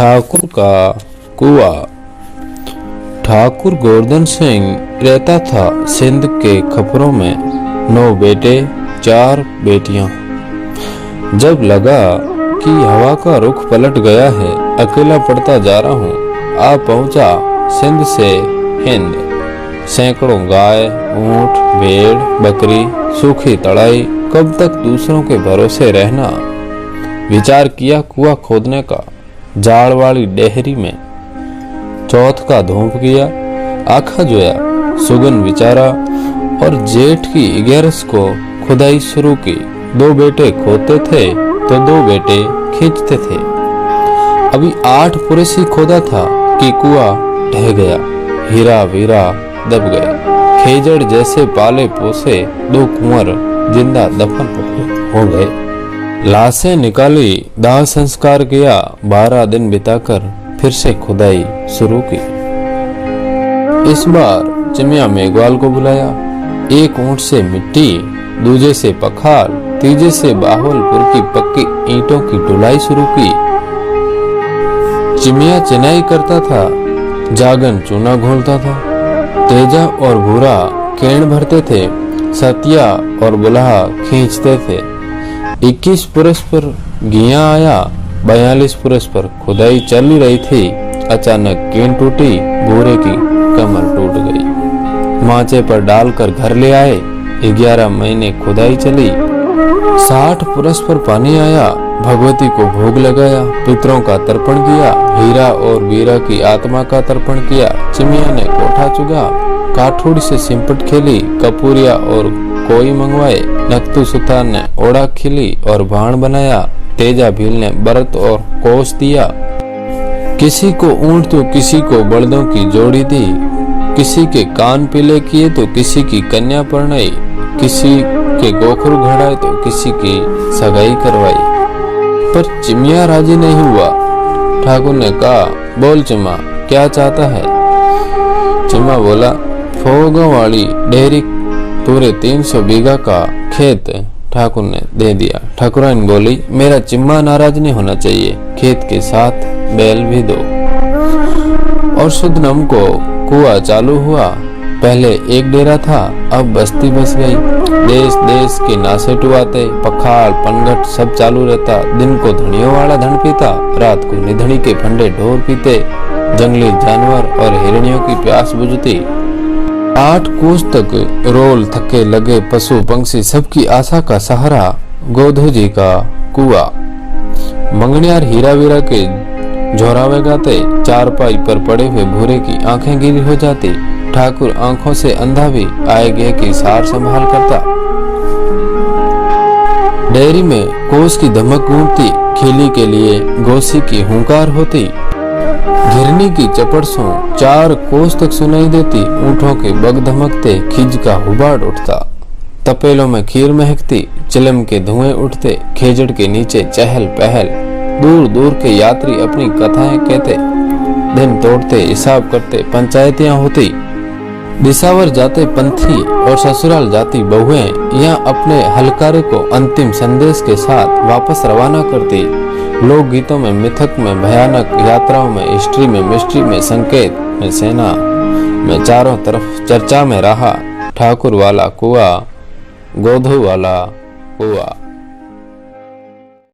ठाकुर का कुआं। ठाकुर गोवर्धन सिंह रहता था सिंध के खपरों में। 9 बेटे 4 बेटियां। जब लगा कि हवा का रुख पलट गया है, अकेला पड़ता जा रहा हूँ, आ पहुंचा सिंध से हिंद। सैकड़ों गाय, ऊंट, भेड़, बकरी, सूखी तड़ाई, कब तक दूसरों के भरोसे रहना। विचार किया कुआं खोदने का। जाड़ वाली डेहरी में चौथ का धूप किया, आखा जोया, सुगन विचारा और जेठ की 11 को खुदाई शुरू की। 2 बेटे खोदते थे तो 2 बेटे खींचते थे। अभी 8 पुरुष ही खोदा था कि कुआं ढह गया। हीरा वीरा दब गया। खेजड़ जैसे पाले पोसे 2 कुंवर जिंदा दफन हो गए। लाशें निकाली, दाह संस्कार किया। 12 दिन बिताकर फिर से खुदाई शुरू की। इस बार चिमिया मेघवाल को बुलाया। एक ऊंट से मिट्टी, दूजे से पखाल, तीजे से बाहुलपुर की पक्की ईंटों की ढुलाई शुरू की। चिमिया चिनाई करता था, जागन चूना घोलता था। तेजा और भूरा केण भरते थे, सतिया और बुलाहा खींचते थे। 21 पुरुष पर घिया आया। 42 पुरुष पर खुदाई चल रही थी। अचानक केन टूटी, भूरे की कमर टूट गई। माचे पर डालकर घर ले आए। 11 महीने खुदाई चली। 60 पुरुष पर पानी आया। भगवती को भोग लगाया, पितरों का तर्पण किया, हीरा और वीरा की आत्मा का तर्पण किया। चिमिया ने कोठा चुगा, काठूड़ी से सिंपट खेली, कपूरिया और कोई मंगवाए। नक्तू सुतार ने ओढ़ा खिली और भाण बनाया। तेजा भील ने बरत और कोस दिया। किसी को ऊंट तो किसी को बलदों की जोड़ी दी। किसी के कान पीले किए तो किसी की कन्या परणाई। किसी के गोखरू घड़ाए तो किसी की सगाई करवाई। पर चिमिया राजी नहीं हुआ। ठाकुर ने कहा, बोल चिमा, क्या चाहता है? चिमा बोला, फोगों वाली डेहरी पूरे 300 बीघा का खेत ठाकुर ने दे दिया। ठाकुराइन बोली, मेरा चिम्मा नाराज नहीं होना चाहिए, खेत के साथ बैल भी दो। और शुद्ध नम को कुआं चालू हुआ। पहले एक डेरा था, अब बस्ती बस गई। देश देश के नासे टुआते, पखाल पनघट सब चालू रहता। दिन को धनियों वाला धन पीता, रात को निधनी के फंडे ढोर पीते। जंगली जानवर और हिरणियों की प्यास बुझती। 8 कोस तक रोल थके लगे पशु पंक्षी सबकी आशा का सहारा गोधू जी का कुआं। मंगनियार हीरा वीरा के झोरावे गाते। चारपाई पर पड़े हुए भूरे की आंखें गीली हो जाती। ठाकुर आंखों से अंधा भी आए गए की सार संभाल करता। डेयरी में कोस की धमक गूंजती। खीली के लिए गोसी की हुंकार होती। घिरनी की चपड़सों 4 कोस तक सुनाई देती। ऊंटों के बग धमकते, खिज का हुबाड़ उठता। तपेलों में खीर महकती, चिलम के धुएं उठते। खेजड़ के नीचे चहल पहल। दूर दूर के यात्री अपनी कथाएं कहते, दिन तोड़ते, हिसाब करते, पंचायतियां होती। दिसावर जाते पंथी और ससुराल जाती बहुएं यहाँ अपने हलकारे को अंतिम संदेश के साथ वापस रवाना करती। लोक गीतों में, मिथक में, भयानक यात्राओं में, हिस्ट्री में, मिस्ट्री में, संकेत में, सेना में, चारों तरफ चर्चा में रहा ठाकुर वाला कुआं, गोधू वाला कुआं।